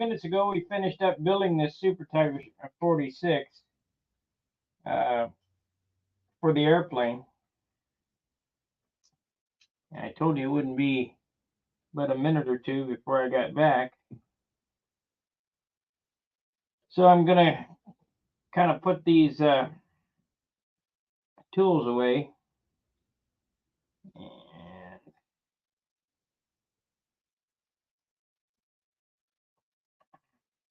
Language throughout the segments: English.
minutes ago, we finished up building this Super Tiger 46 for the airplane. And I told you it wouldn't be but a minute or two before I got back. So I'm going to kind of put these tools away. And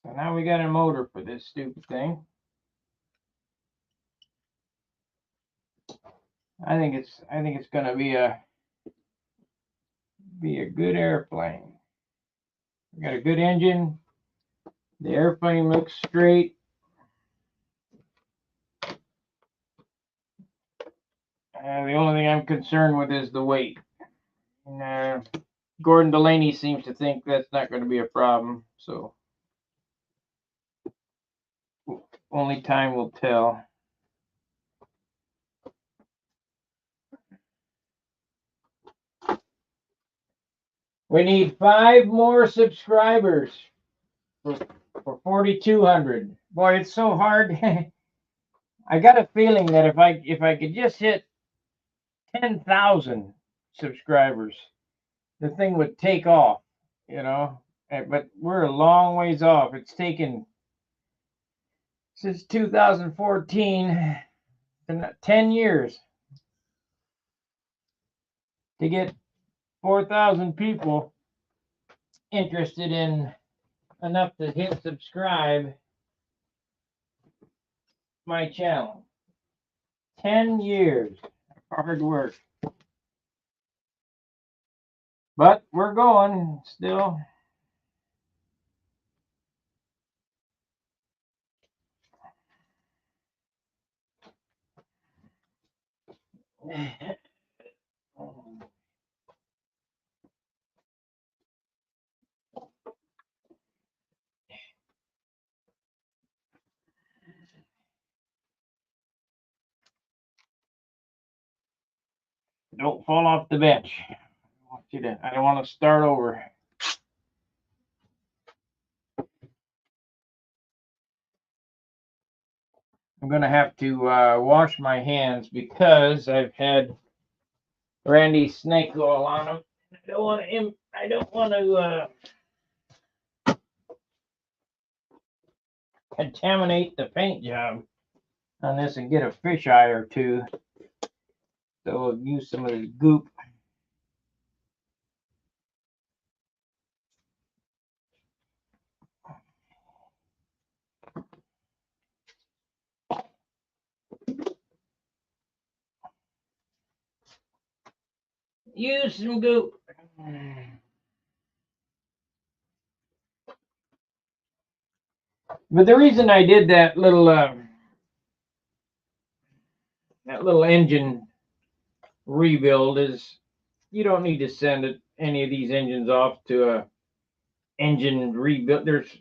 so now we got a motor for this stupid thing. I think it's going to be a good airplane. We got a good engine. The airplane looks straight. The only thing I'm concerned with is the weight. And, Gordon Delaney seems to think that's not going to be a problem, so only time will tell. We need 5 more subscribers for 4,200. Boy, it's so hard. I got a feeling that if I could just hit 10,000 subscribers, the thing would take off, you know. But we're a long ways off. It's taken since 2014, 10 years to get 4,000 people interested in enough to hit subscribe my channel. 10 years. Hard work. But we're going still. Don't fall off the bench. I don't want to start over. I'm going to have to wash my hands because I've had Randy's snake oil on them. I don't want to contaminate the paint job on this and get a fisheye or two. So we'll use some of this goop. Use some goop. But the reason I did that little engine rebuild is you don't need to send any of these engines off to a engine rebuild. There's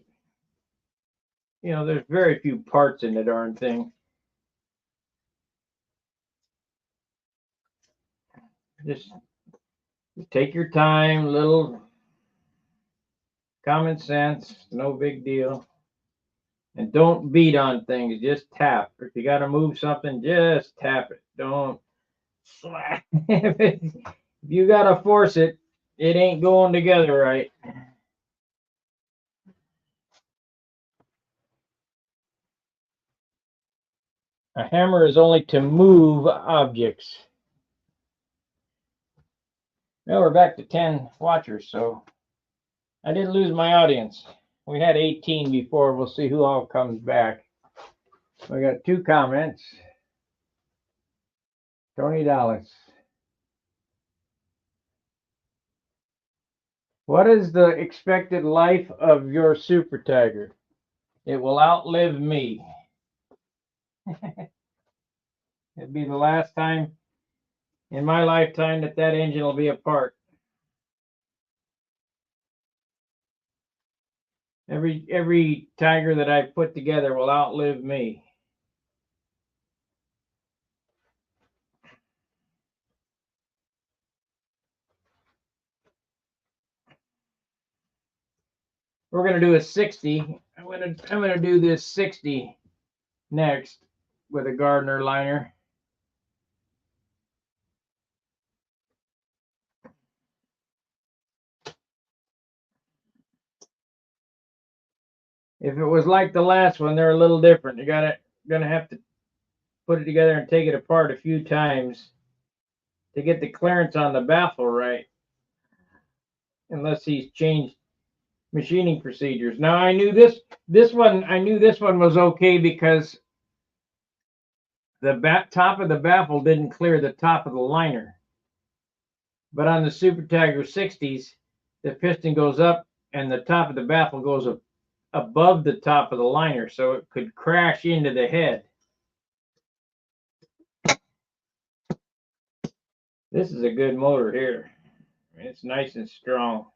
very few parts in the darn thing. Just take your time, little common sense, no big deal. And don't beat on things, just tap. If you got to move something, just tap it. Don't slap. If you got to force it, it ain't going together right. A hammer is only to move objects. Now we're back to 10 watchers, so I didn't lose my audience. We had 18 before. We'll see who all comes back. We got 2 comments. Tony Dallas. What is the expected life of your Super Tiger? It will outlive me. It'll be the last time in my lifetime that engine will be apart. Every Tiger that I put together will outlive me. we're gonna do a 60. I'm gonna do this 60 next with a Gardner liner. If it was like the last one, they're a little different. You gonna have to put it together and take it apart a few times to get the clearance on the baffle right, unless he's changed machining procedures. Now I knew this one was okay because the top of the baffle didn't clear the top of the liner. But on the Super Tiger 60s, the piston goes up and the top of the baffle goes above the top of the liner, so it could crash into the head. This is a good motor here. It's nice and strong.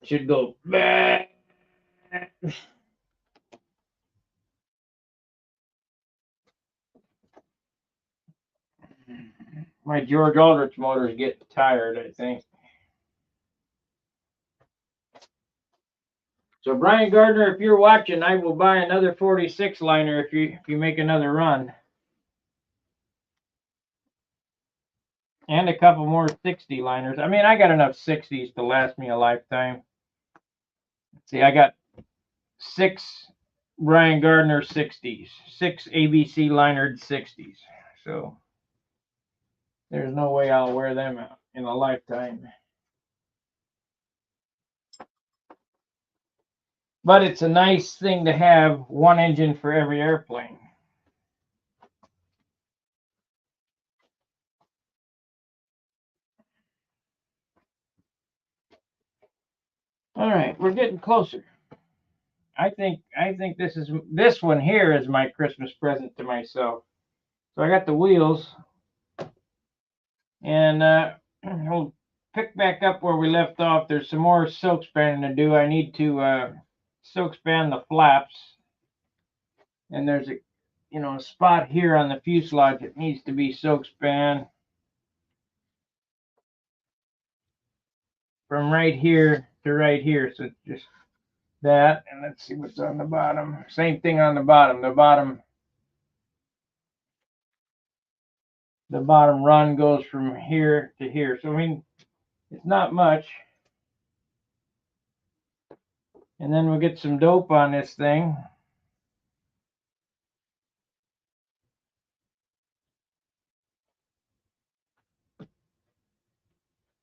Should go back. My George Aldrich motors get tired, I think. So Brian Gardner, if you're watching, I will buy another 46 liner if you make another run. And a couple more 60 liners. I mean, I got enough 60s to last me a lifetime. See, I got 6 Brian Gardner 60s, 6 ABC linered 60s. So there's no way I'll wear them out in a lifetime. But it's a nice thing to have one engine for every airplane. All right, we're getting closer. I think this one here is my Christmas present to myself. So I got the wheels, and we'll pick back up where we left off. There's some more silk spanning to do. I need to silk span the flaps, and there's a spot here on the fuselage that needs to be silk span from right here to right here. So just that, and let's see what's on the bottom. Same thing on the bottom. The bottom run goes from here to here. So I mean, it's not much. And then we'll get some dope on this thing.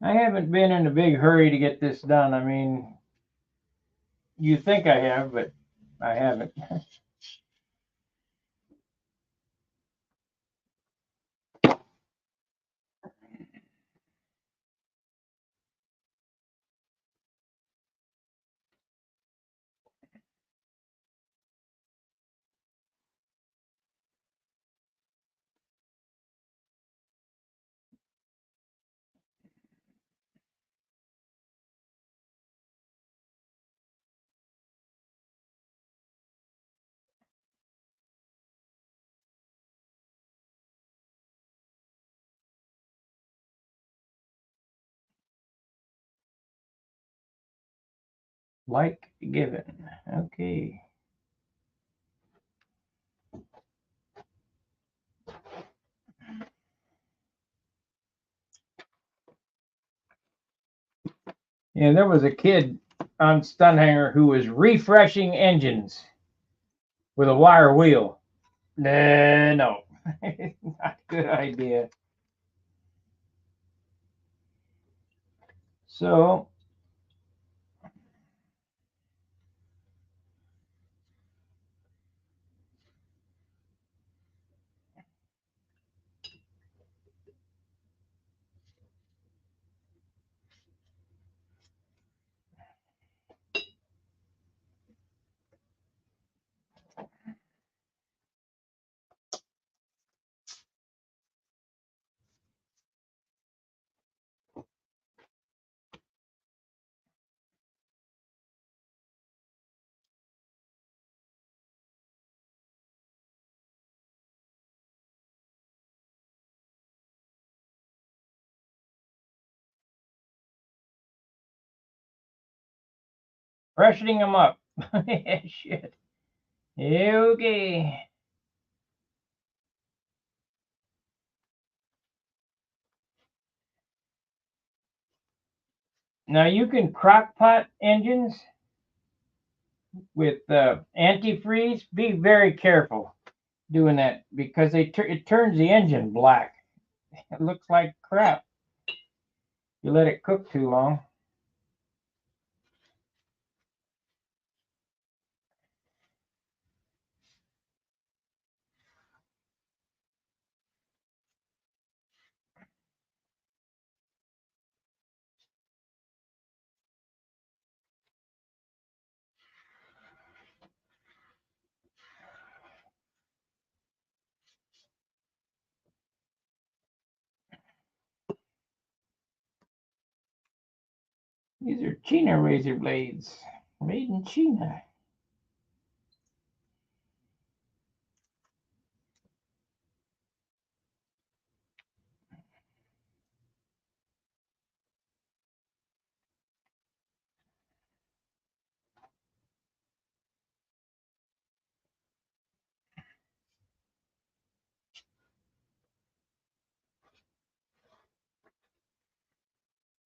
I haven't been in a big hurry to get this done. I mean, you think I have, but I haven't. Like given. Okay. Yeah, there was a kid on Stunhanger who was refreshing engines with a wire wheel. Nah, no, not a good idea. So Freshening them up. Shit. Okay. Now you can crock pot engines with antifreeze. Be very careful doing that because it turns the engine black. It looks like crap. You let it cook too long. These are China razor blades, made in China.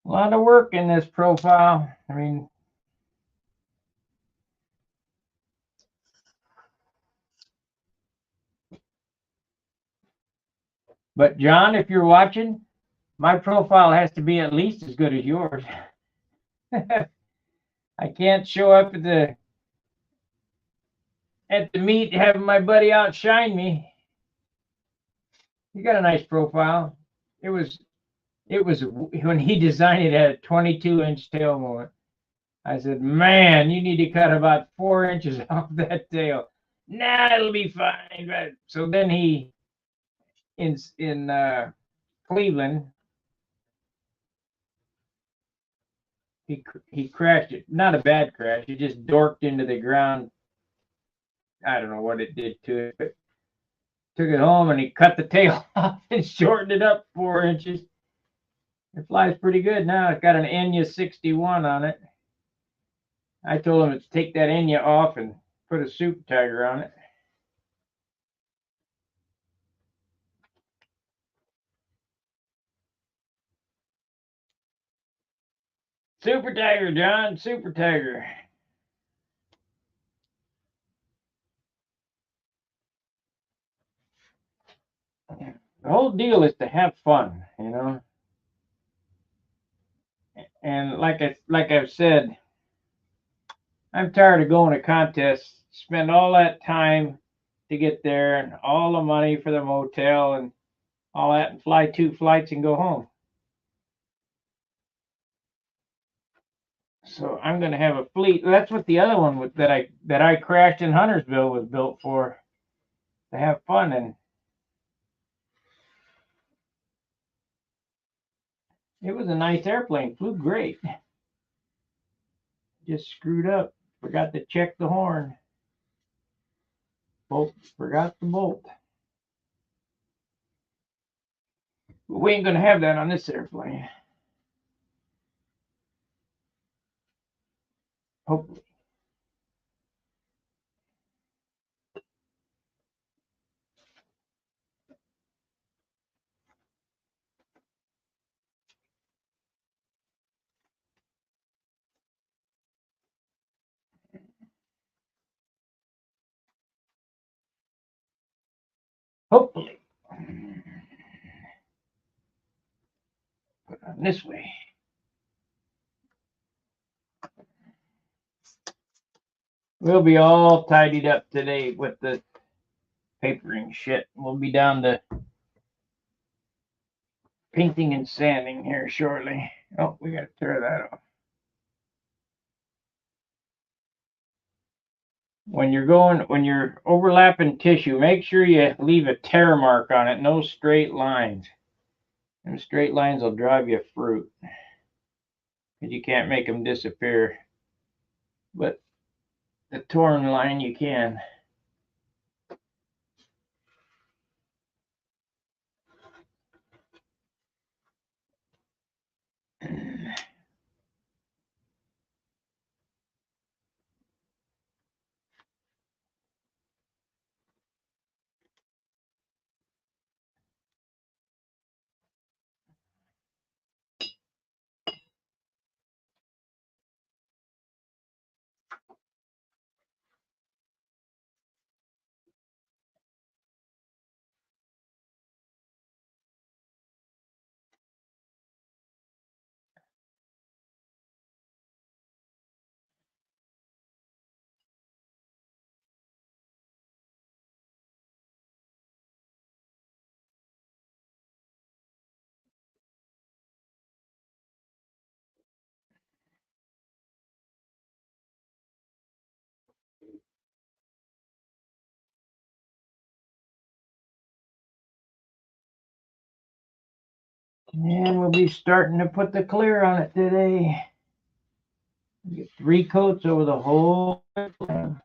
A lot of work in this profile. I mean, but John, if you're watching, my profile has to be at least as good as yours. I can't show up at the meet having my buddy outshine me. You got a nice profile. It was when he designed it at a 22-inch tail moment. I said, man, you need to cut about 4 inches off that tail. Nah, it'll be fine. But so then he in Cleveland, he crashed it. Not a bad crash. It just dorked into the ground. I don't know what it did to it, but took it home and he cut the tail off and shortened it up 4 inches. It flies pretty good now. It's got an Enya 61 on it. I told him to take that Enya off and put a Super Tiger on it. Super Tiger, John, Super Tiger. The whole deal is to have fun, you know. And like I've said, I'm tired of going to contests, spend all that time to get there and all the money for the motel and all that, and fly 2 flights and go home. So I'm going to have a fleet. That's what the other one that I crashed in Huntersville was built for, to have fun. And it was a nice airplane, flew great. Just screwed up. Forgot to check the horn. Bolt, forgot the bolt. But we ain't gonna have that on this airplane. Hopefully. Hopefully. Put it on this way. We'll be all tidied up today with the papering shit. We'll be down to painting and sanding here shortly. Oh, we gotta tear that off. When you're overlapping tissue, make sure you leave a tear mark on it. No straight lines. And straight lines will drive you fruit. Because you can't make them disappear. But the torn line you can. And we'll be starting to put the clear on it today. Get 3 coats over the whole plan.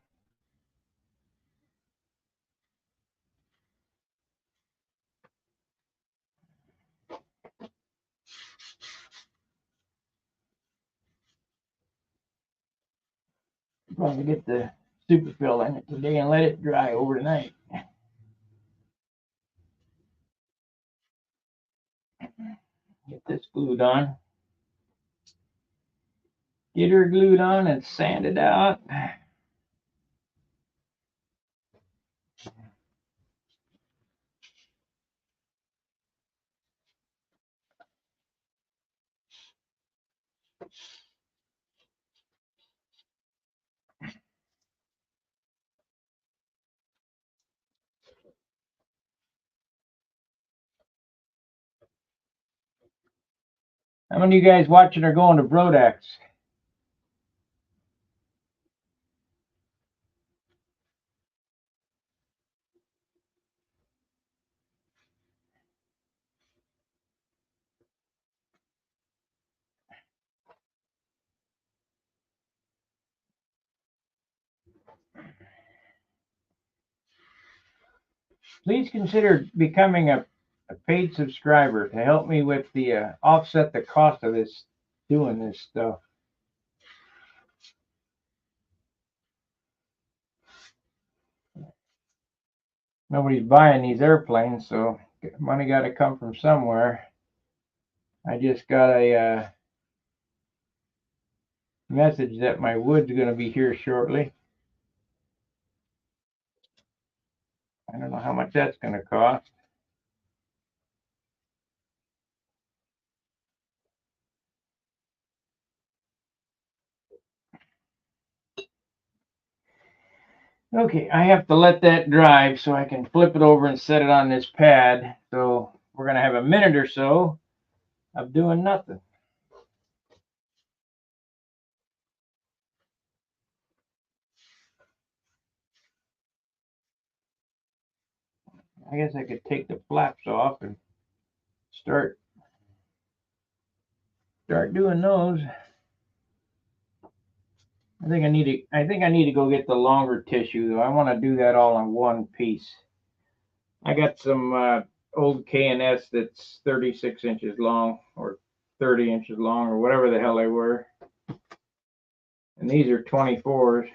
Probably get the super fill in it today and let it dry overnight. Get this glued on. Get her glued on and sanded out. How many of you guys watching are going to Brodax? Please consider becoming a paid subscriber to help me with the offset the cost of this doing this stuff. Nobody's buying these airplanes, so money got to come from somewhere. I just got a message that my wood's going to be here shortly. I don't know how much that's going to cost. Okay, I have to let that dry so I can flip it over and set it on this pad. So we're going to have a minute or so of doing nothing. I guess I could take the flaps off and start doing those. I think I need to go get the longer tissue though. I want to do that all in one piece. I got some old K&S that's 36 inches long or 30 inches long or whatever the hell they were. And these are 24s.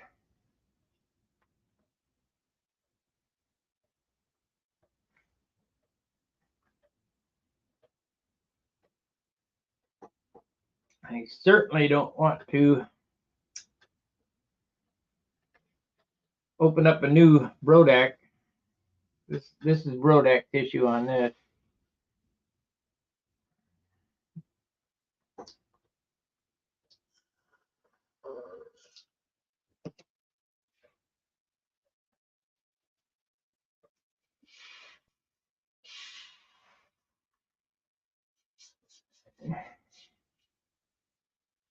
I certainly don't want to open up a new Brodak. This is Brodak tissue on this.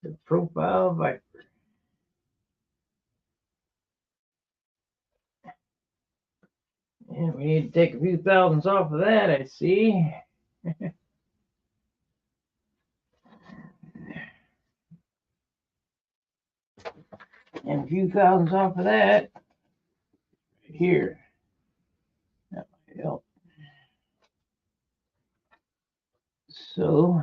The profile VIPER. And we need to take a few thousands off of that, I see. And a few thousands off of that right here. That might help. So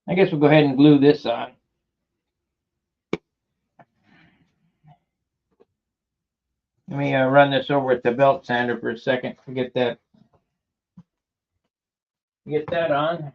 I guess we'll go ahead and glue this on. Let me run this over with the belt sander for a second to get that on.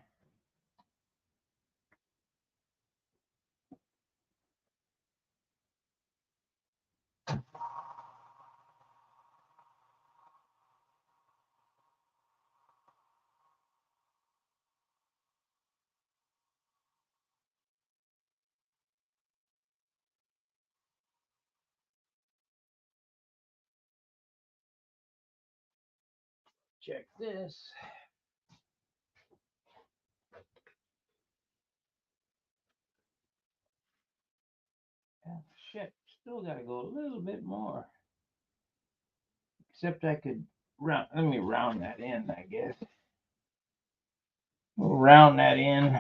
Check this. Oh, shit, still got to go a little bit more. except I could round. Let me round that in, I guess. We'll round that in.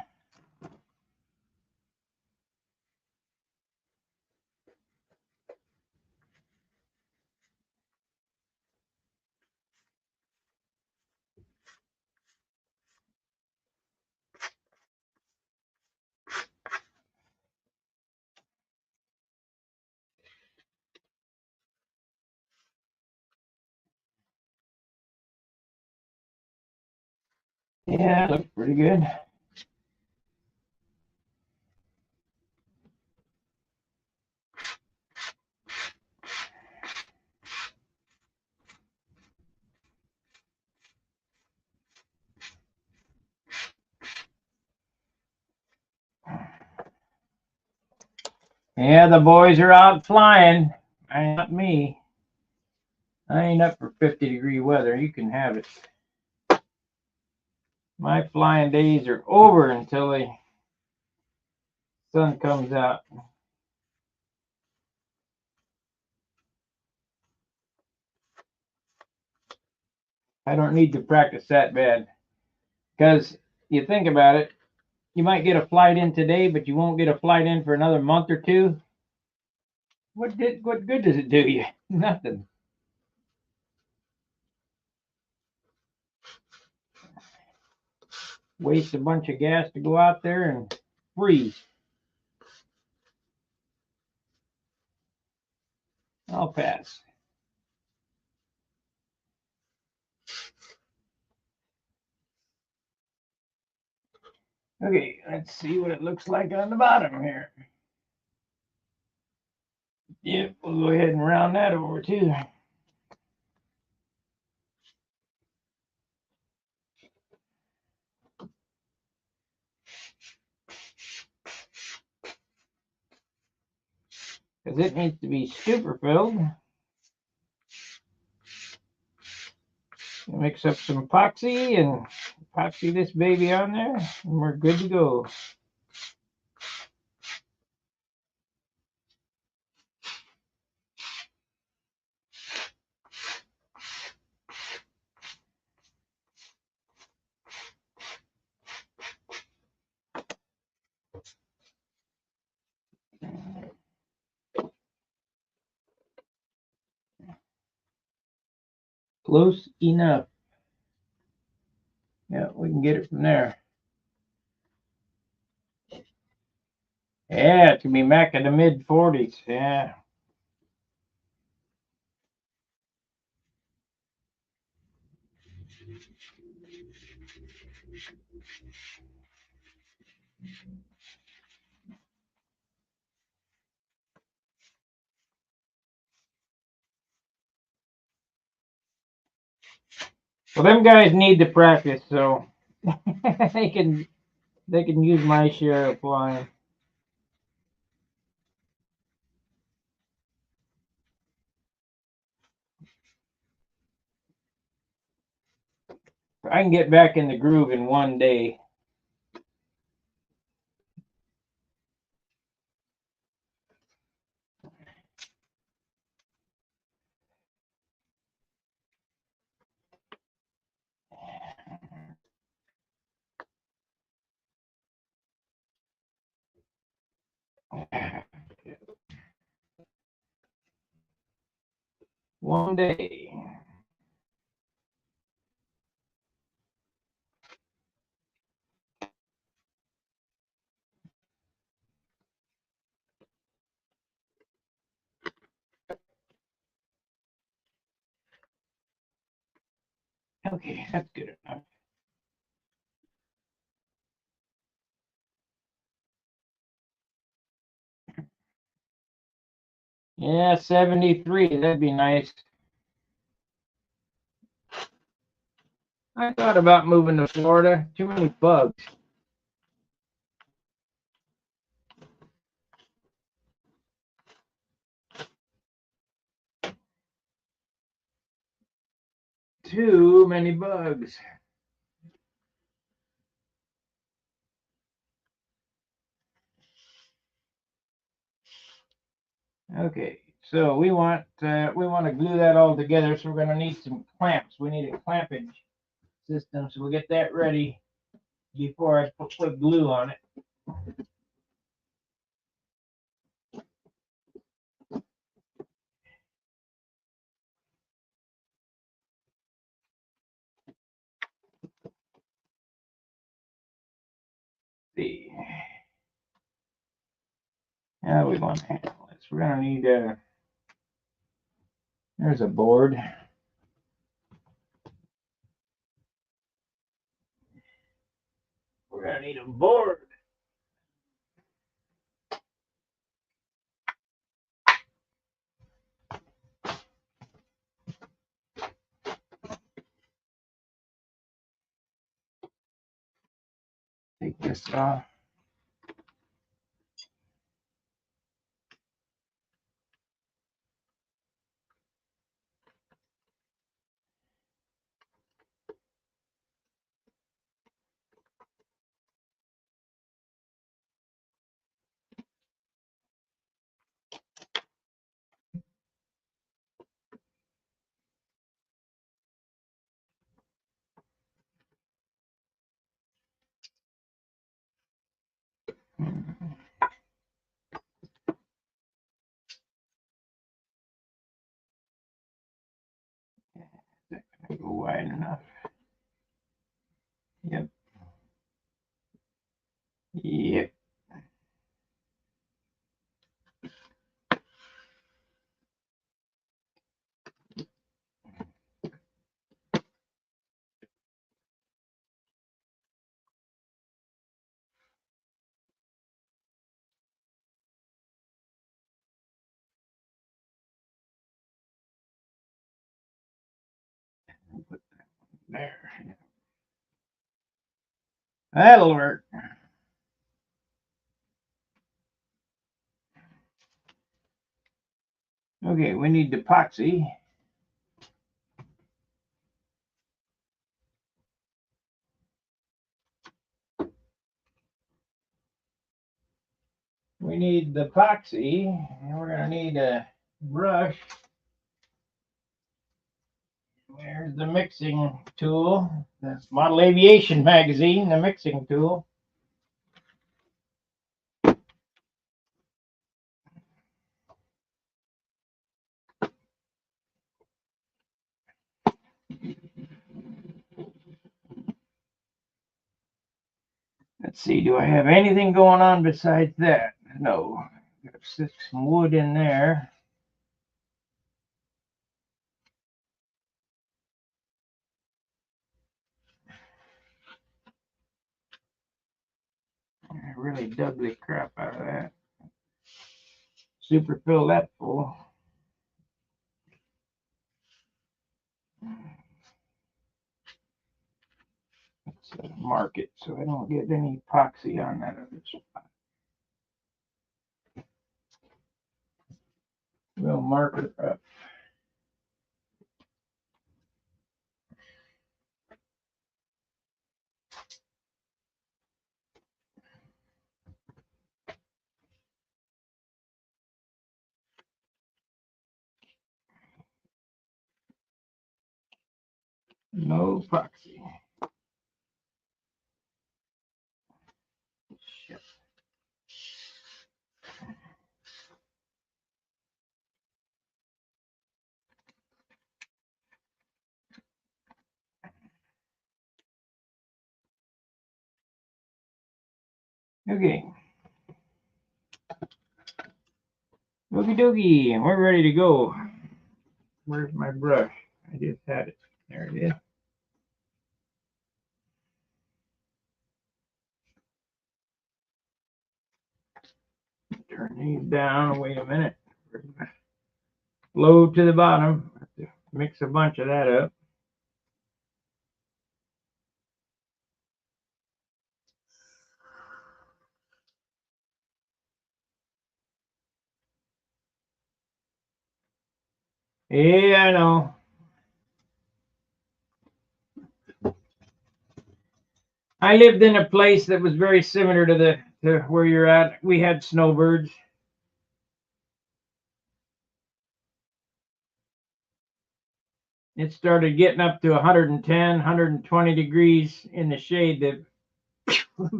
Yeah, looks pretty good. Yeah, the boys are out flying. Not me. I ain't up for 50-degree weather. You can have it. My flying days are over until the sun comes out. I don't need to practice that bad. Because you think about it, you might get a flight in today, but you won't get a flight in for another month or two. What good does it do you? Nothing. Waste a bunch of gas to go out there and freeze. I'll pass. Okay, let's see what it looks like on the bottom here. Yep, we'll go ahead and round that over too. Because it needs to be super filled. Mix up some epoxy and epoxy this baby on there, and we're good to go. Close enough. Yeah, we can get it from there. Yeah, it's gonna be back in the mid 40s. Yeah. Well, them guys need to practice, so they can use my share of flying. I can get back in the groove in one day. One day. Okay, that's good enough. Yeah, 73. That'd be nice. I thought about moving to Florida. Too many bugs. Too many bugs. Okay, So we want to glue that all together. So we're going to need some clamps. We need a clampage system. So we'll get that ready before I put glue on it. See how we want to handle this. We're going to need there's a board. We're going to need a board. Take this off. Go wide enough. Yep. Yep. Put that there. That'll work. Okay, we need epoxy. We need the epoxy, and we're going to need a brush. There's the mixing tool. That's Model Aviation magazine, the mixing tool. Let's see, do I have anything going on besides that? No. Got some wood in there. I really dug the crap out of that. Super fill that full. Let's mark it so I don't get any epoxy on that other spot. We'll mark it up. No epoxy. Shit. Okay. Okie dokie, and we're ready to go. Where's my brush? I just had it. There it is. Turn these down. Wait a minute. Low to the bottom. Have to mix a bunch of that up. Yeah, I know. I lived in a place that was very similar to where you're at. We had snowbirds. it started getting up to 110, 120 degrees in the shade that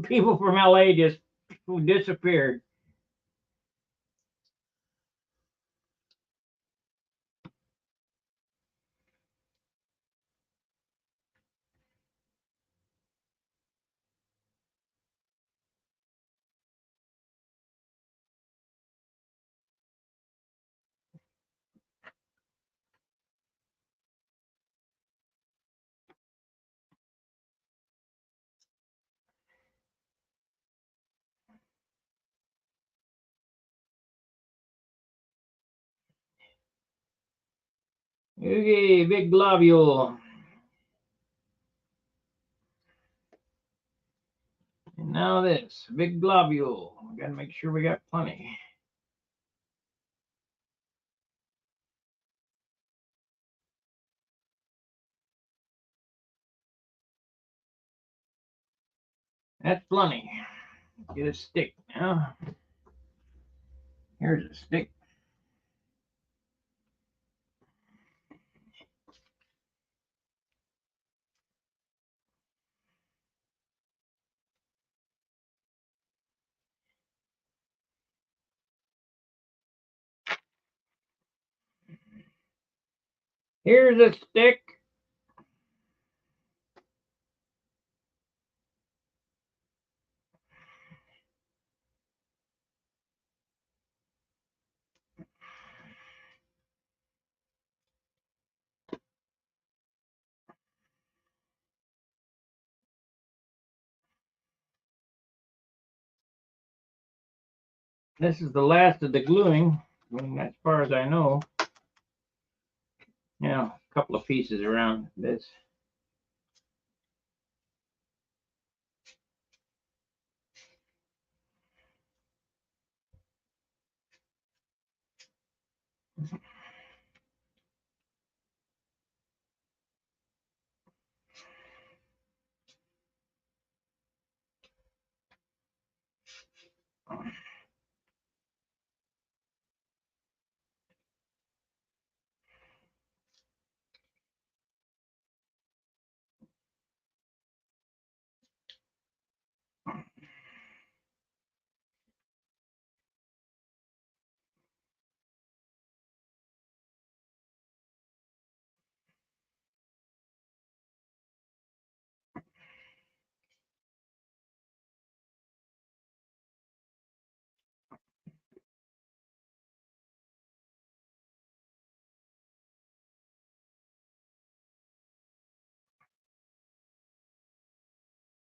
people from LA just disappeared. Okay, big globule. And now this, big globule. We gotta make sure we got plenty. That's plenty. Get a stick now. Here's a stick. Here's a stick. This is the last of the gluing, as far as I know. Yeah, a couple of pieces around this.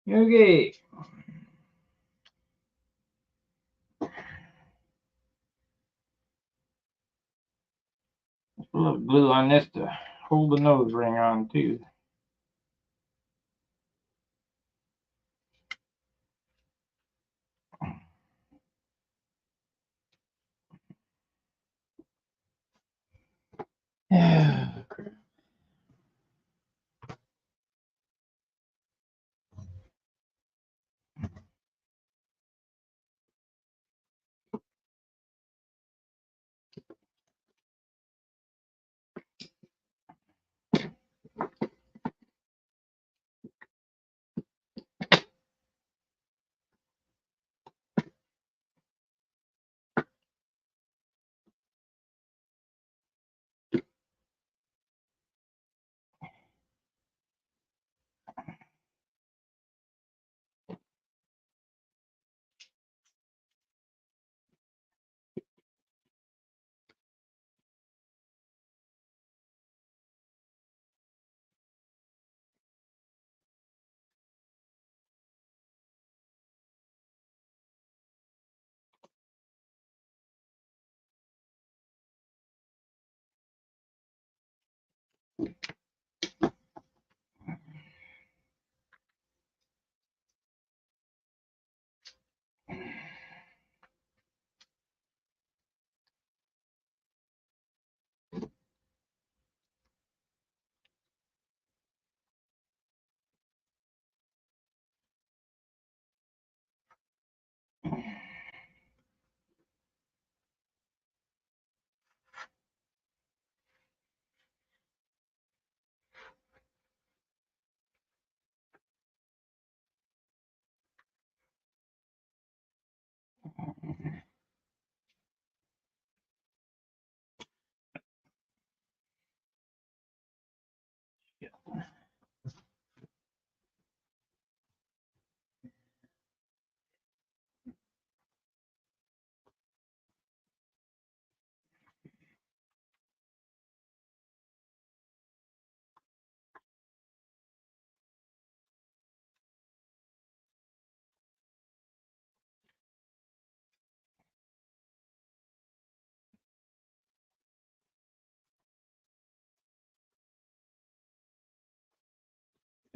Okay. A little glue on this to hold the nose ring on too.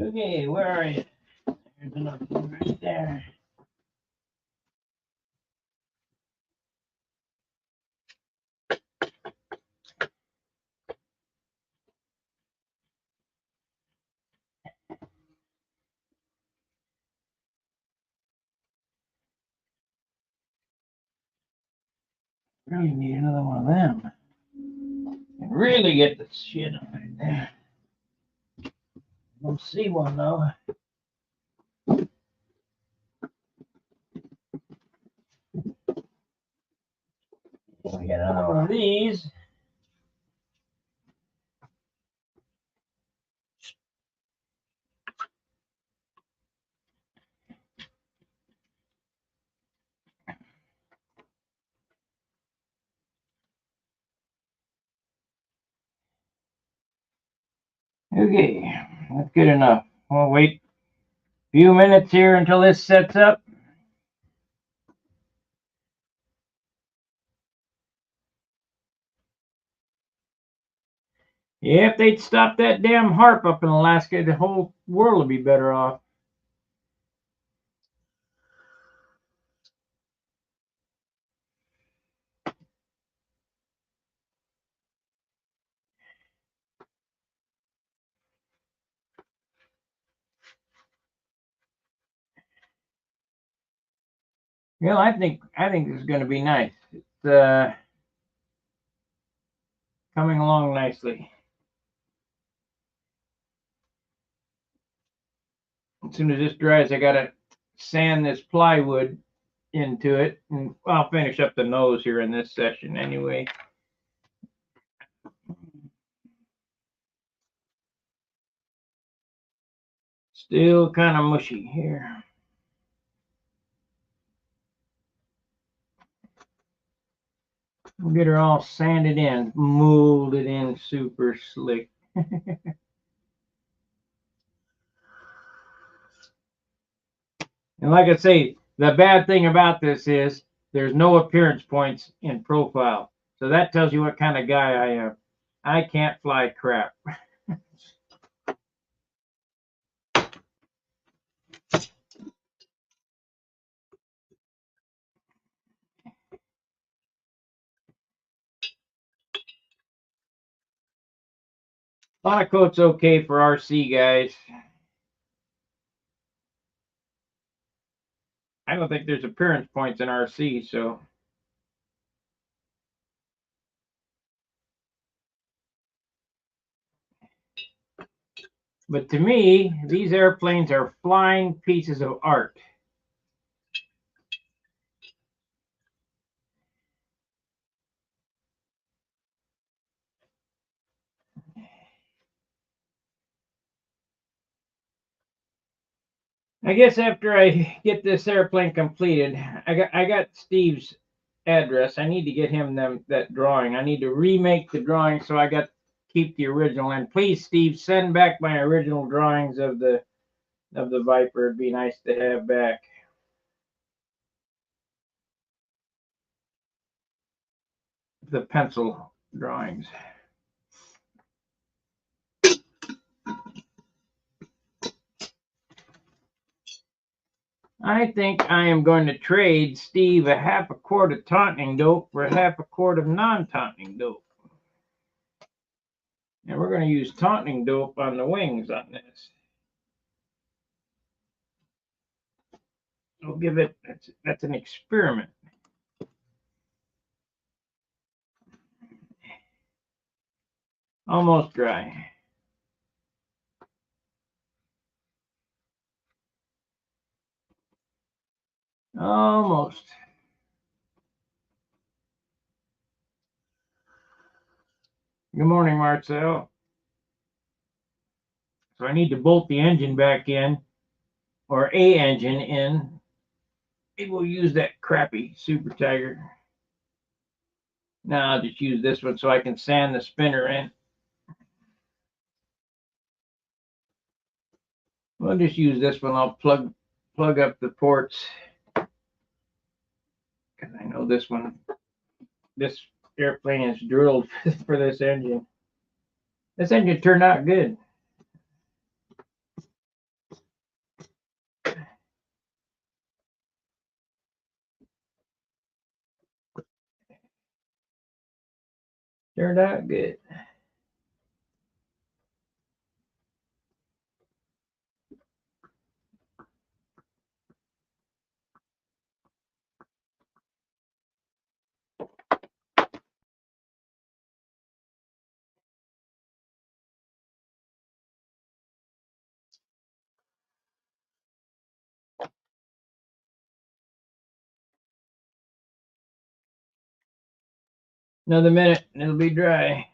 Okay, where are you? There's another one right there. Really need another one of them. And really get the shit on right there. We'll see one though. We got another one of these. Okay, that's good enough. We'll wait a few minutes here until this sets up. Yeah, if they'd stop that damn harp up in Alaska, the whole world would be better off. Well, I think this is going to be nice. It's coming along nicely. As soon as this dries, I gotta sand this plywood into it, and I'll finish up the nose here in this session anyway. Still kind of mushy here. We'll get her all sanded in, molded in super slick. And like I say, the bad thing about this is there's no appearance points in profile. So that tells you what kind of guy I am. I can't fly crap. Monocoat's okay for RC guys. I don't think there's appearance points in RC, so. But to me, these airplanes are flying pieces of art. I guess after I get this airplane completed, I got Steve's address. I need to get him that drawing. I need to remake the drawing, so I got keep the original. And please, Steve, send back my original drawings of the Viper. It'd be nice to have back. The pencil drawings. I think I am going to trade Steve a half a quart of tauntauning dope for a half a quart of non-tauntauning dope. And we're going to use tauntauning dope on the wings on this. We'll give it, that's an experiment. Almost dry. Almost. Good morning, Marcel. So I need to bolt the engine back in, or a engine in. Maybe we'll use that crappy Super Tiger. Now I'll just use this one so I can sand the spinner in. We'll just use this one. I'll plug up the ports, because I know this airplane is drilled for this engine. This engine turned out good. Turned out good. Another minute and it'll be dry.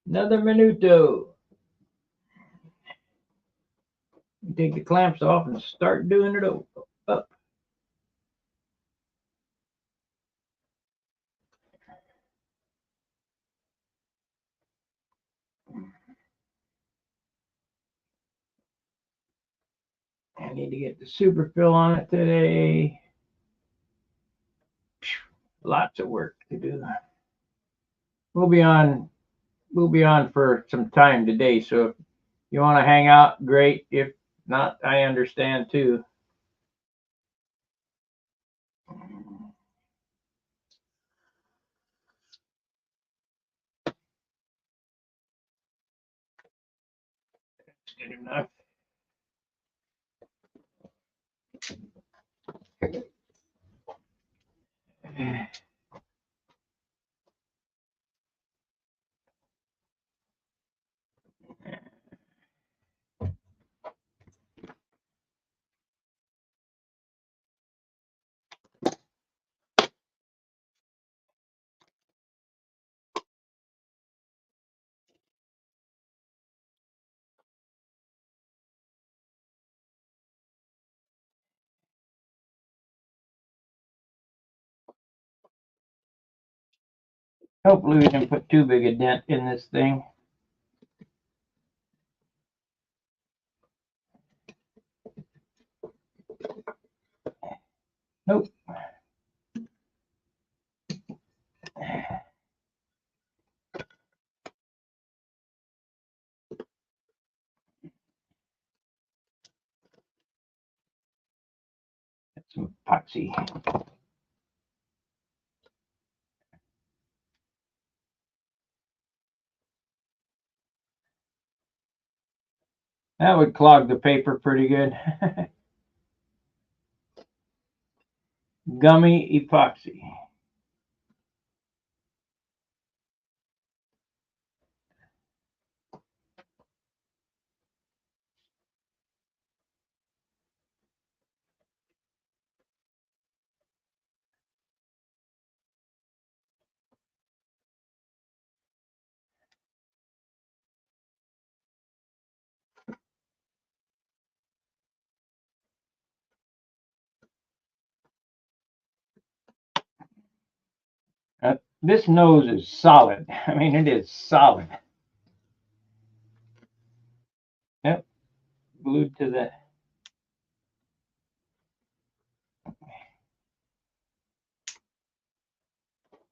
Another minuto. Take the clamps off and start doing it up. I need to get the super fill on it today. Lots of work to do. We'll be on for some time today, so if you want to hang out, great. If not, I understand too. That's good enough. Hopefully we didn't put too big a dent in this thing. Nope. That's some epoxy. That would clog the paper pretty good. Gummy epoxy. This nose is solid. I mean, it is solid. Yep, glued to the.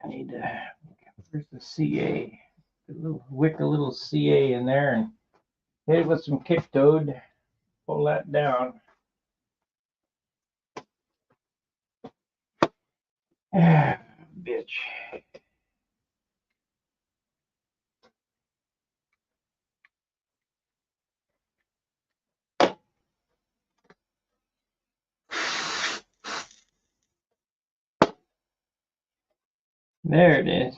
I need to. Where's the CA? Wick a little CA in there and hit it with some kick toad. Pull that down. Bitch. There it is.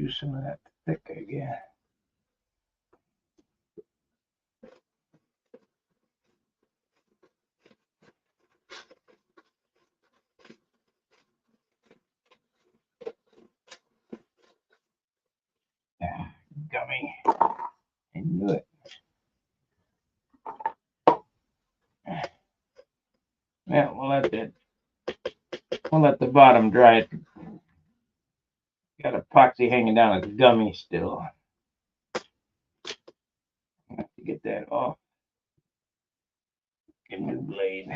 use some of that thick again. Gummy. I knew it. Yeah, we'll let the bottom dry. Got epoxy hanging down. It's gummy still. I have to get that off. Get a new blade.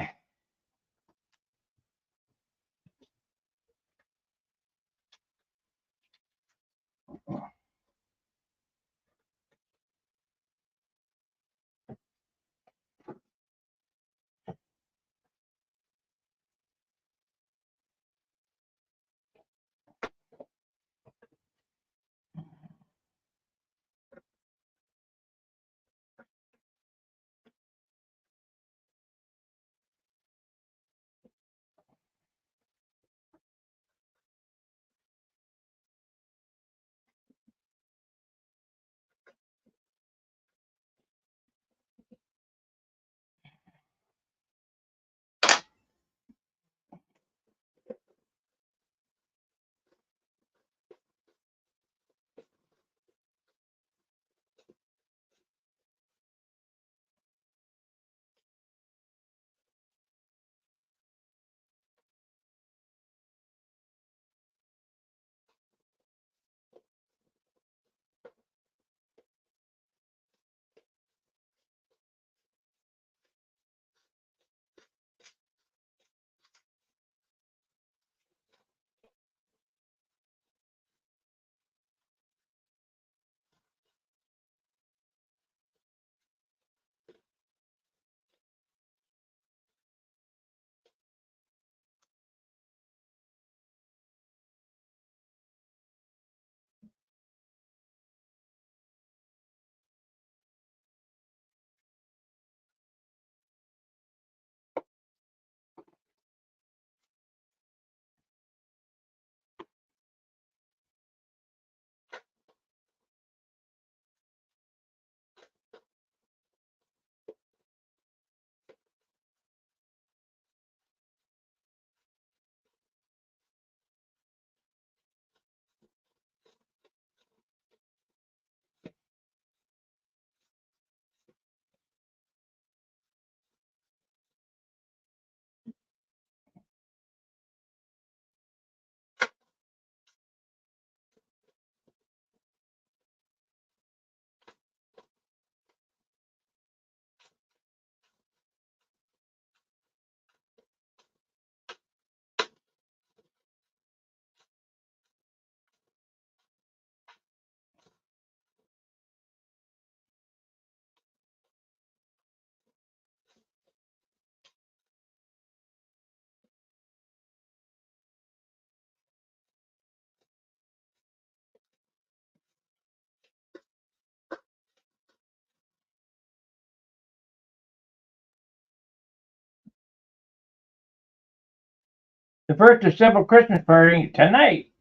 The first of several Christmas parties tonight.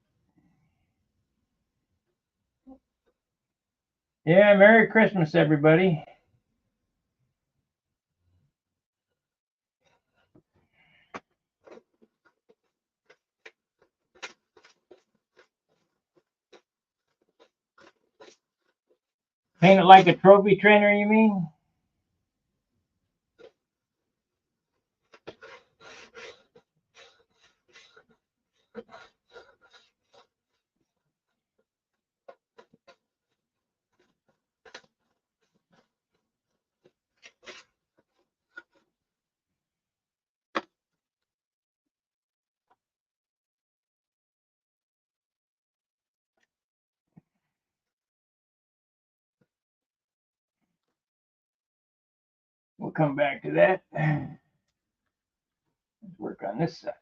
Yeah, Merry Christmas, everybody. Paint it like a trophy trainer, you mean? We'll come back to that. Let's work on this side.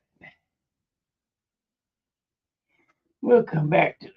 We'll come back to it.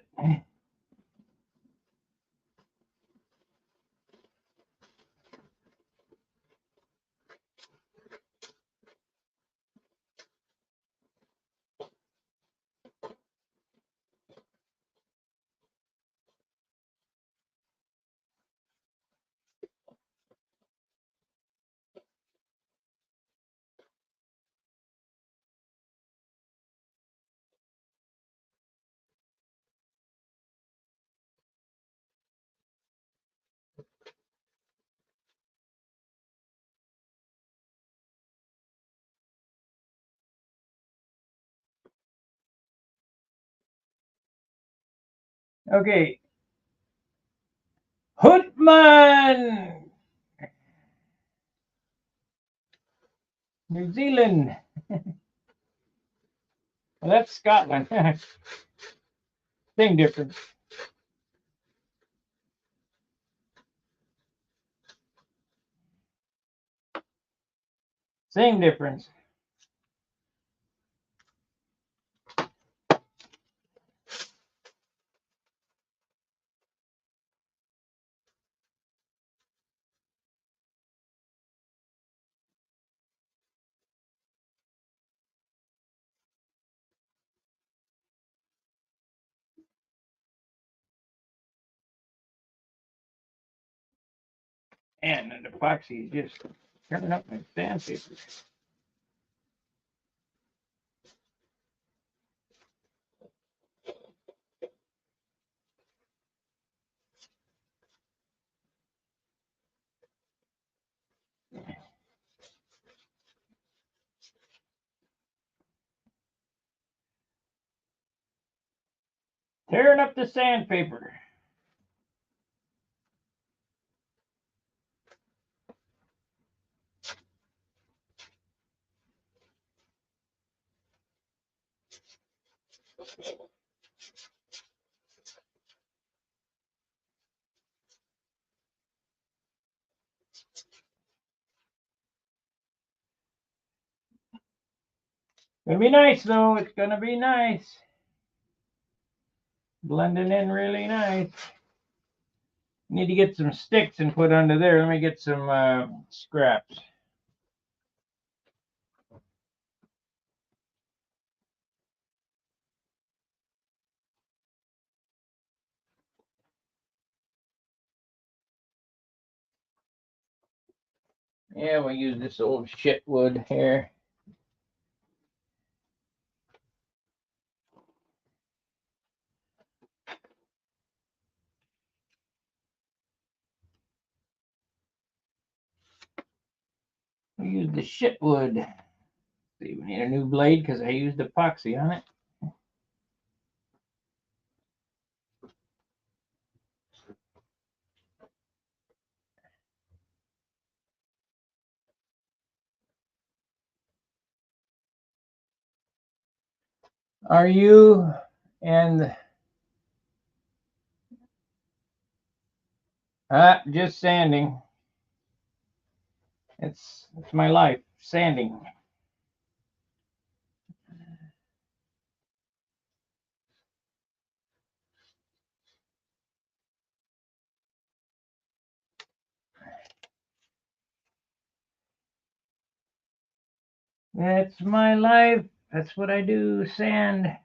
Okay. Hootman! New Zealand. Well, that's Scotland. Same difference. Same difference. And the epoxy is just turning up my sandpaper. Tearing up the sandpaper. Gonna be nice though. It's gonna be nice. Blending in really nice. Need to get some sticks and put under there. Let me get some scraps. Yeah, we'll use this old shit wood here. We use the shit wood. See, we need a new blade because I used epoxy on it. Are you and just sanding. It's my life, sanding. That's my life. That's what I do, sand.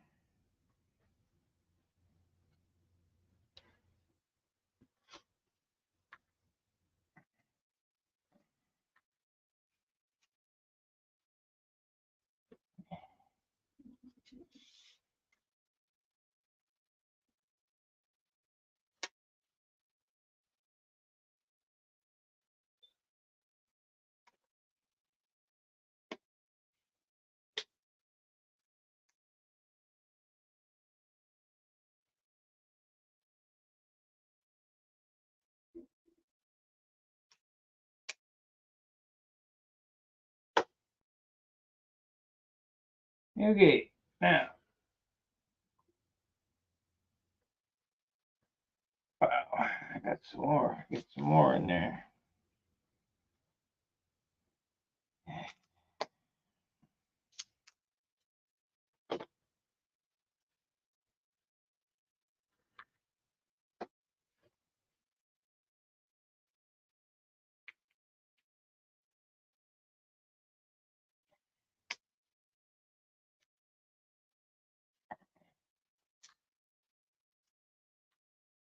Okay, now, wow, I got some more. Get some more in there.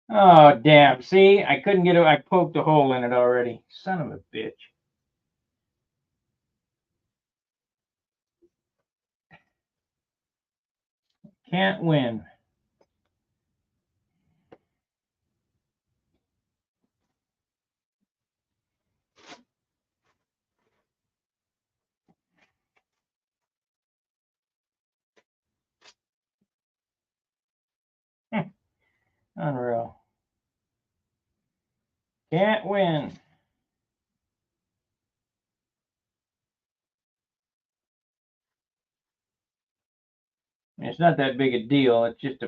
Oh, damn. See, I couldn't get it. I poked a hole in it already. Son of a bitch. Can't win. Unreal. Can't win. It's not that big a deal. It's just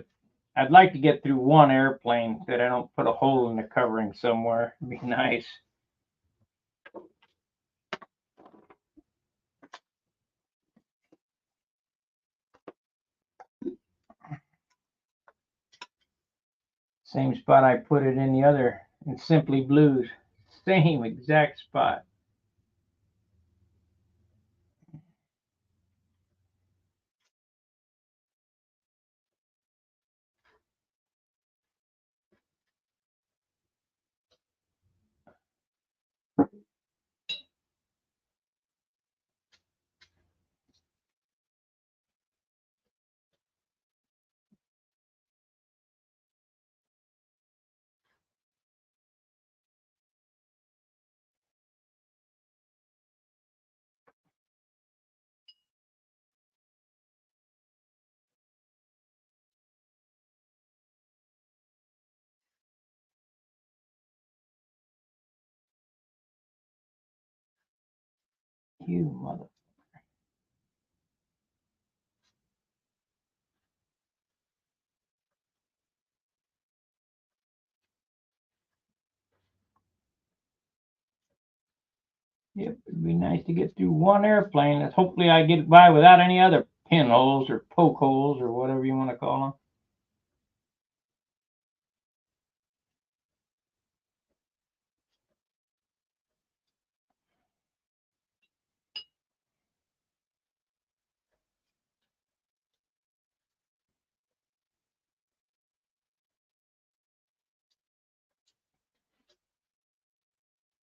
I'd like to get through one airplane that I don't put a hole in the covering somewhere. It'd be nice. Same spot I put it in the other, in Simply Blues. Same exact spot. You mother. Yep, it'd be nice to get through one airplane. And hopefully I get by without any other pinholes or poke holes or whatever you want to call them.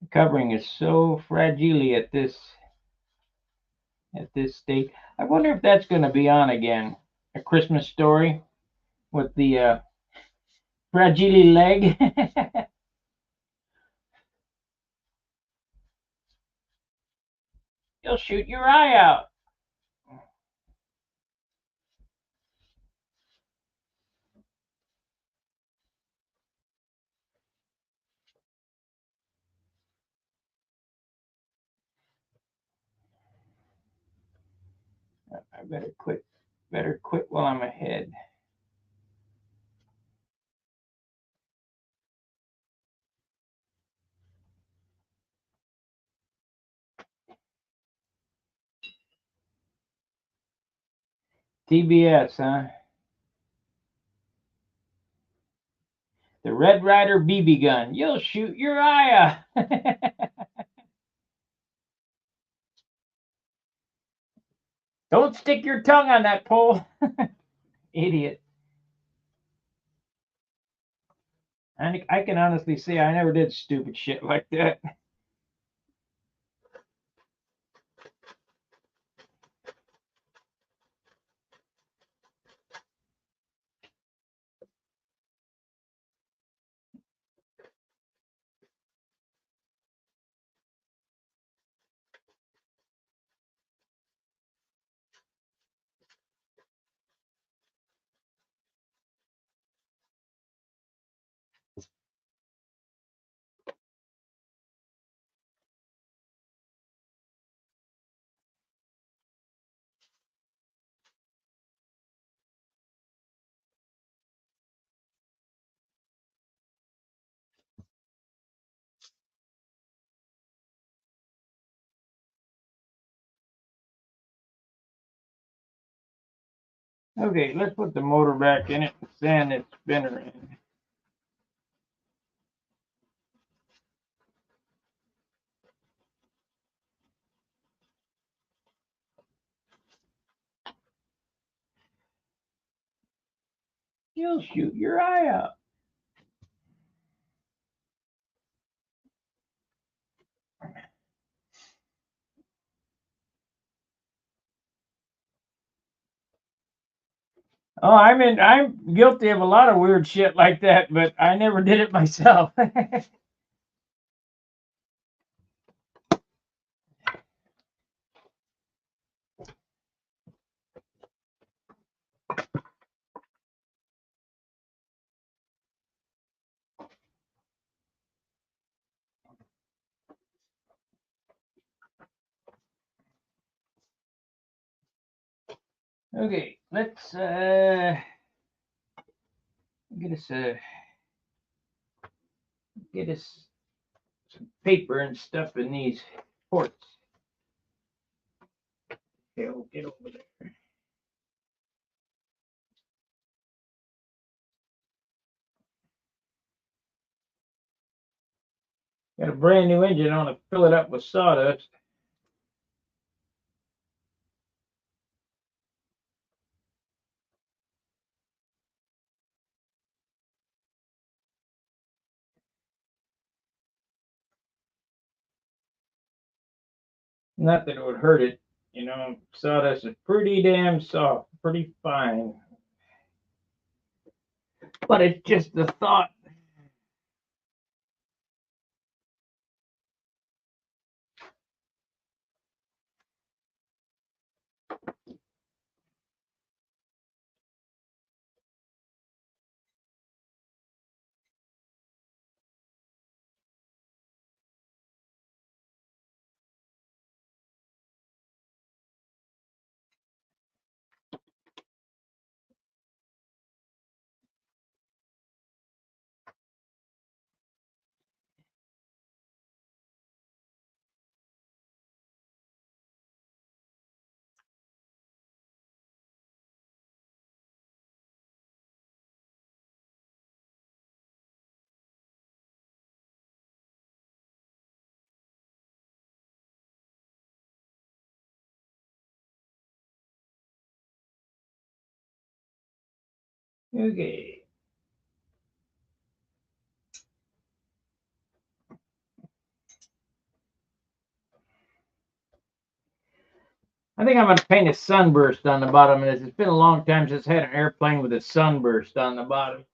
The covering is so fragile at this state. I wonder if that's going to be on again. A Christmas Story with the fragile leg. You'll shoot your eye out. I better quit. Better quit while I'm ahead. TBS, huh? The Red Ryder BB gun. You'll shoot your eye out. Don't stick your tongue on that pole. Idiot. I can honestly say I never did stupid shit like that. Okay, let's put the motor back in it and sand its spinner in. You'll shoot your eye out. Oh, I'm guilty of a lot of weird shit like that, but I never did it myself. Okay, let's get us some paper and stuff in these ports. Okay, we'll get over there. Got a brand new engine. I want to fill it up with sawdust. Not that it would hurt it. You know, sawdust is pretty damn soft, pretty fine. But it's just the thought. Okay. I think I'm going to paint a sunburst on the bottom of this. It's been a long time since I had an airplane with a sunburst on the bottom.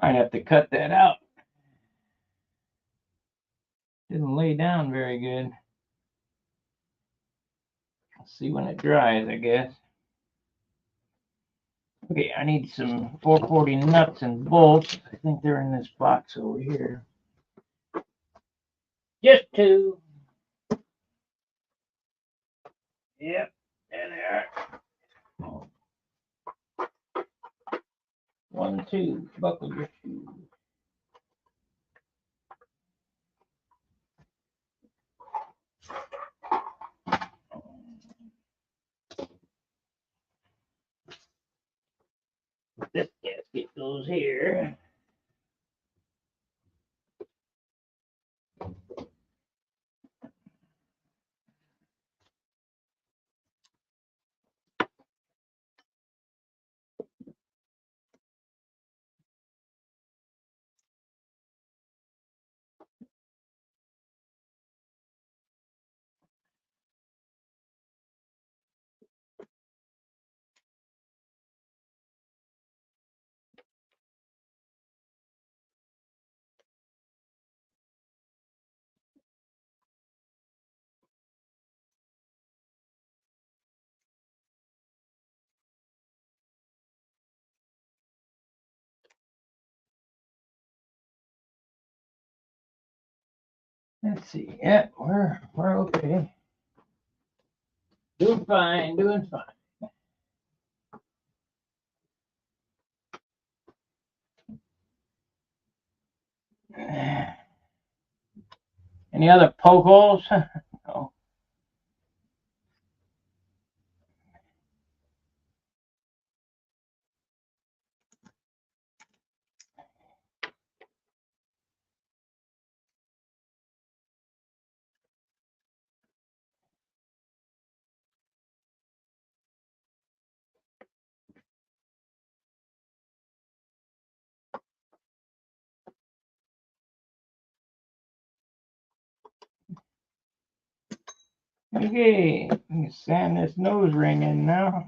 I might have to cut that out. Didn't lay down very good. I'll see when it dries, I guess. Okay, I need some 440 nuts and bolts. I think they're in this box over here. Just two. Yep, there they are. 1, 2, buckle your shoes. This gasket goes here. Let's see. Yeah, we're okay. Doing fine, doing fine. Any other poke holes? No. Okay, let me sand this nose ring in now.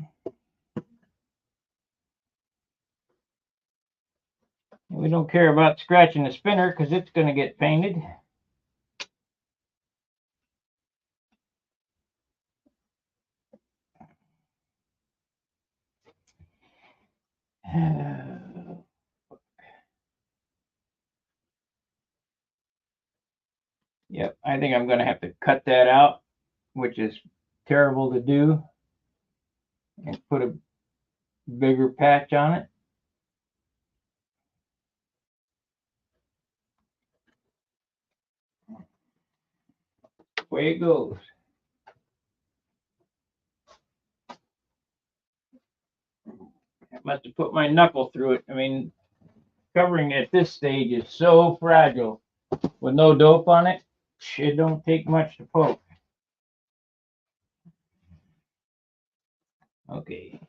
We don't care about scratching the spinner because it's going to get painted. Yep, I think I'm going to have to cut that out, which is terrible to do, and put a bigger patch on it. Away it goes. I must have put my knuckle through it. I mean, covering at this stage is so fragile. With no dope on it, it don't take much to poke. Okay,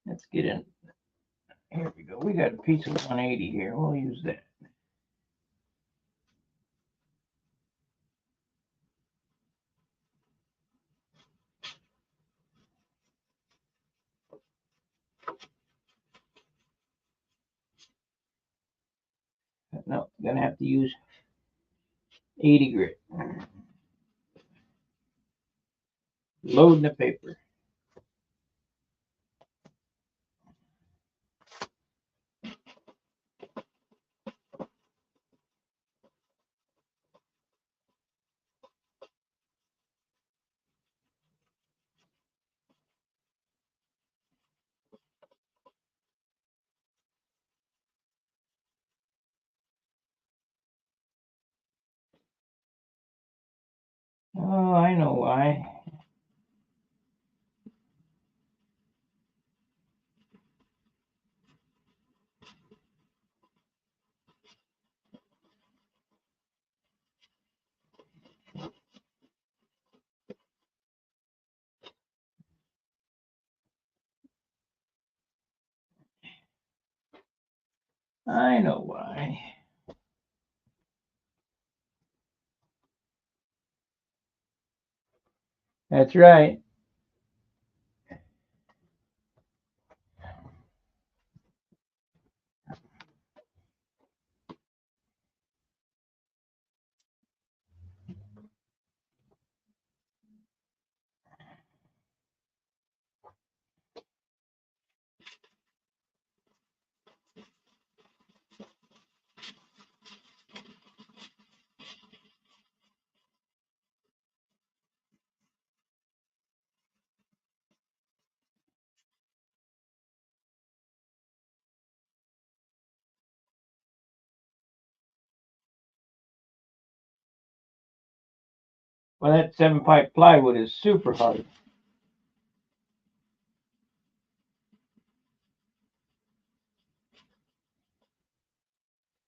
let's get in. Here we go. We got a piece of 180 here. We'll use that. No, gonna have to use 80 grit. Loading the paper. Oh, I know why. I know why. That's right. Well, that 7-pipe plywood is super hard.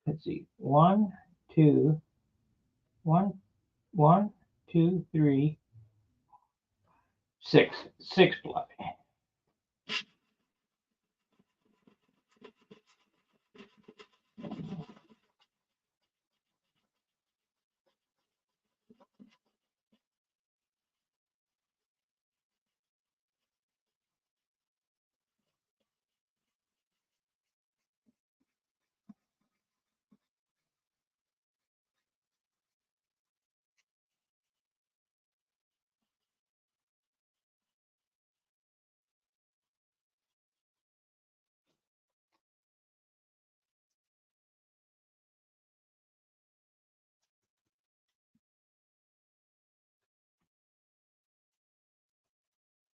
Let's see. 1, 2, 1, 1, 2, 3, 6. 6-ply.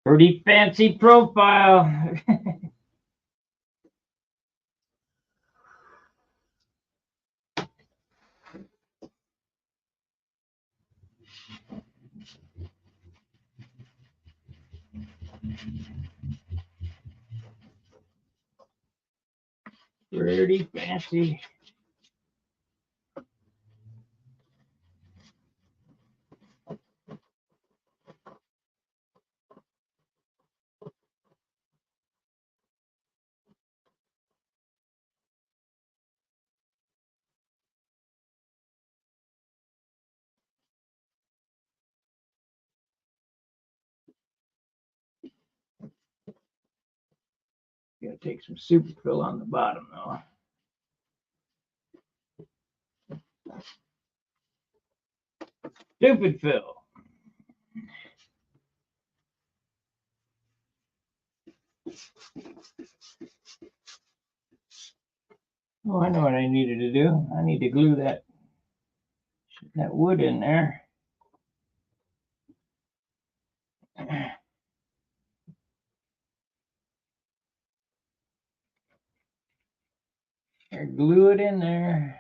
Pretty fancy profile. Pretty fancy. Gonna take some super fill on the bottom though. Stupid fill. Oh, I know what I needed to do. I need to glue that wood in there. Or glue it in there.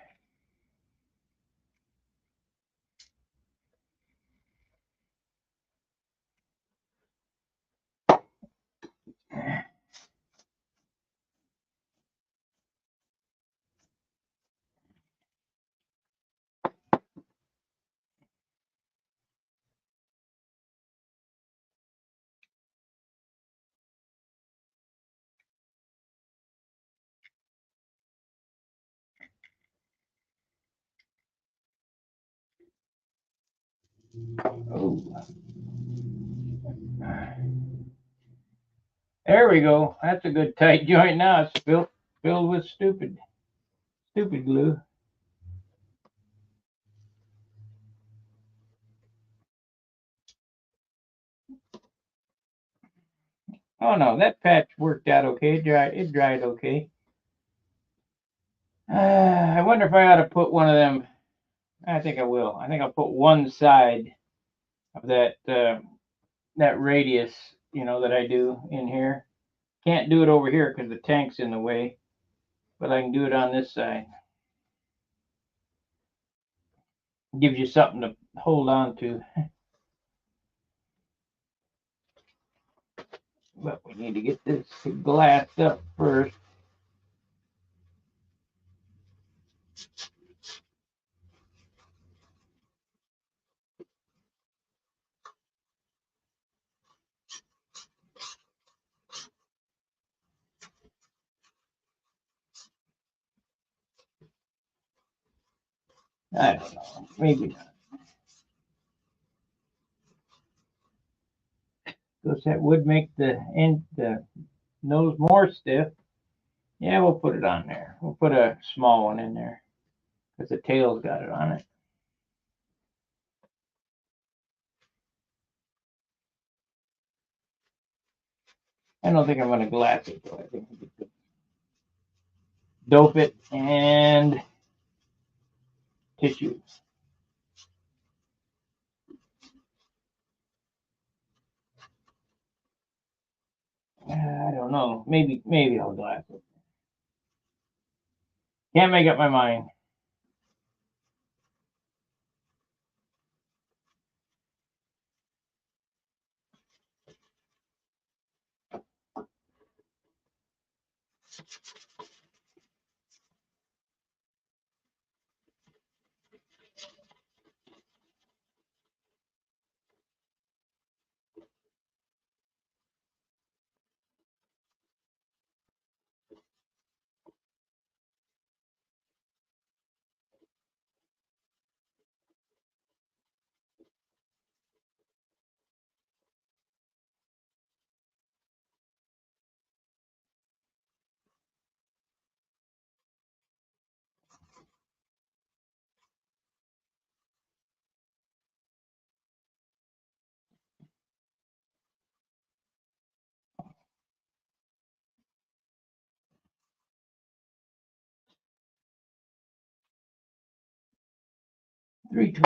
Oh. There we go. That's a good tight joint now. It's filled with stupid glue. Oh no, that patch worked out okay. It dried okay. I wonder if I ought to put one of them. I think I will. I think I'll put one side of that radius, that I do in here. Can't do it over here because the tank's in the way, but I can do it on this side. Gives you something to hold on to. But we need to get this glassed up first. I don't know. Maybe not. Because that would make the nose more stiff. Yeah, we'll put it on there. We'll put a small one in there because the tail's got it on it. I don't think I'm going to glass it though. I think we could dope it and tissue. I don't know. Maybe I'll glass it. Can't make up my mind. Three, two.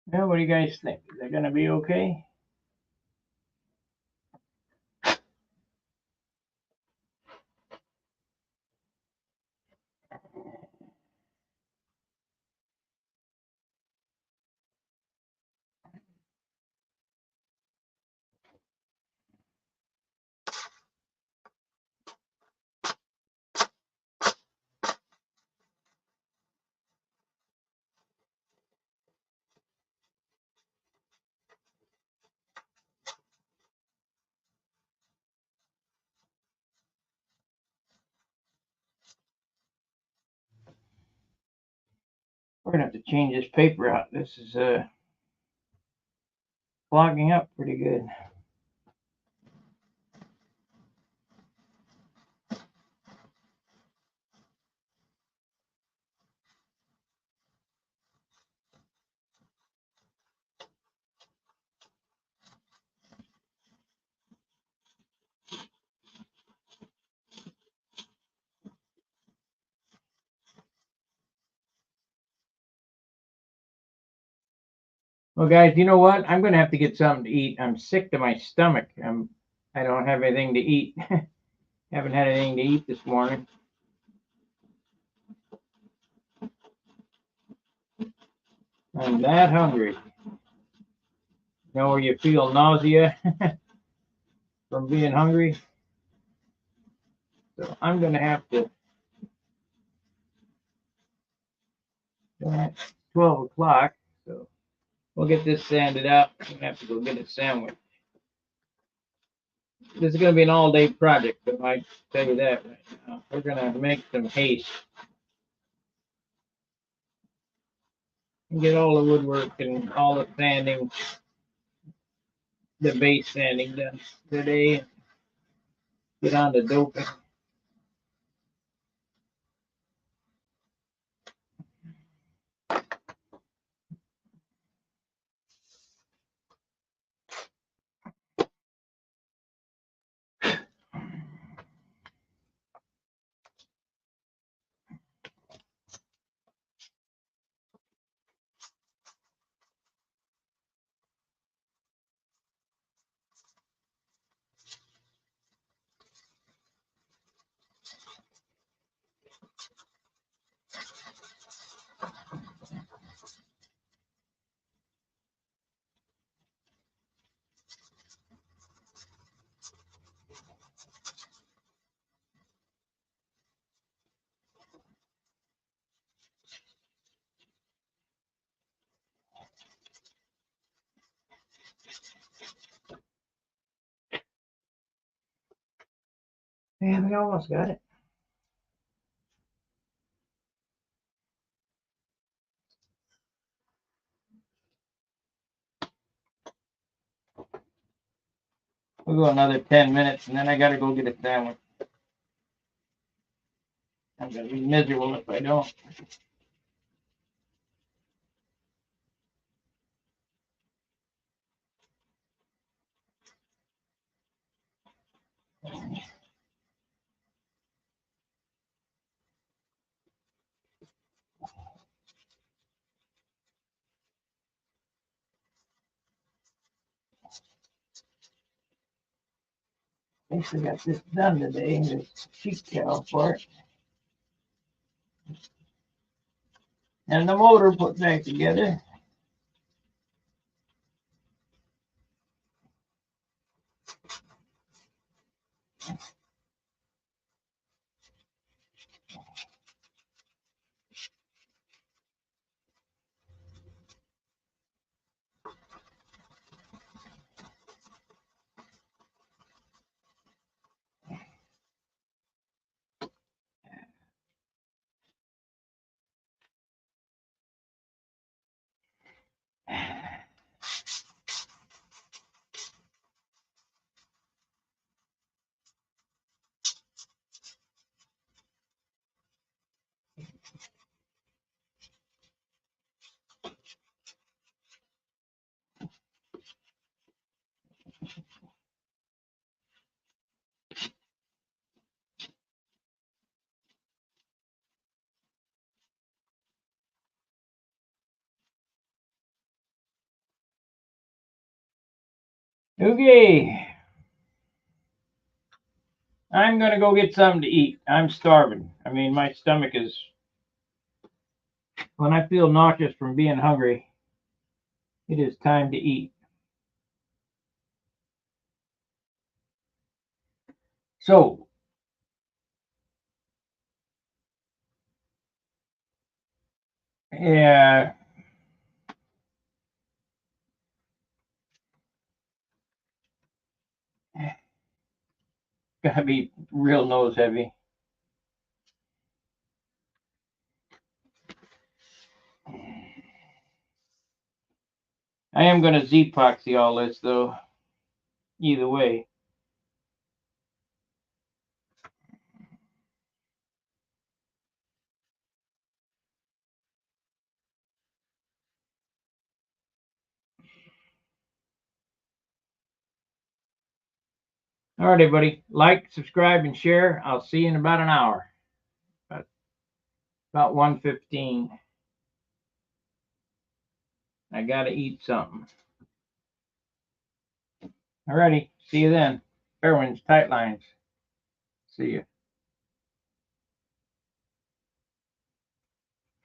Well, what do you guys think? Is that going to be okay? We're gonna have to change this paper out. This is clogging up pretty good. Well, guys, you know what? I'm gonna have to get something to eat. I'm sick to my stomach. I don't have anything to eat. Haven't had anything to eat this morning. I'm that hungry. You know where you feel nausea from being hungry? So I'm gonna have to. It's 12 o'clock, so we'll get this sanded out. I'm gonna have to go get a sandwich. This is gonna be an all-day project, but I tell you that right now. We're gonna make some haste and get all the woodwork and all the sanding, the base sanding done today. Get on to doping. Yeah, we almost got it. We'll go another 10 minutes, and then I gotta go get a sandwich. I'm gonna be miserable if I don't. At least I got this done today. This sheet towel part. And the motor put back together. Okay. I'm gonna go get something to eat. I'm starving. I mean, my stomach is. When I feel nauseous from being hungry, it is time to eat. So, yeah, gotta be real nose heavy. I am going to Z-epoxy all this though, either way. All right, everybody. Like, subscribe, and share. I'll see you in about an hour. About 1:15. I got to eat something. All righty. See you then. Fairwinds, tight lines. See you.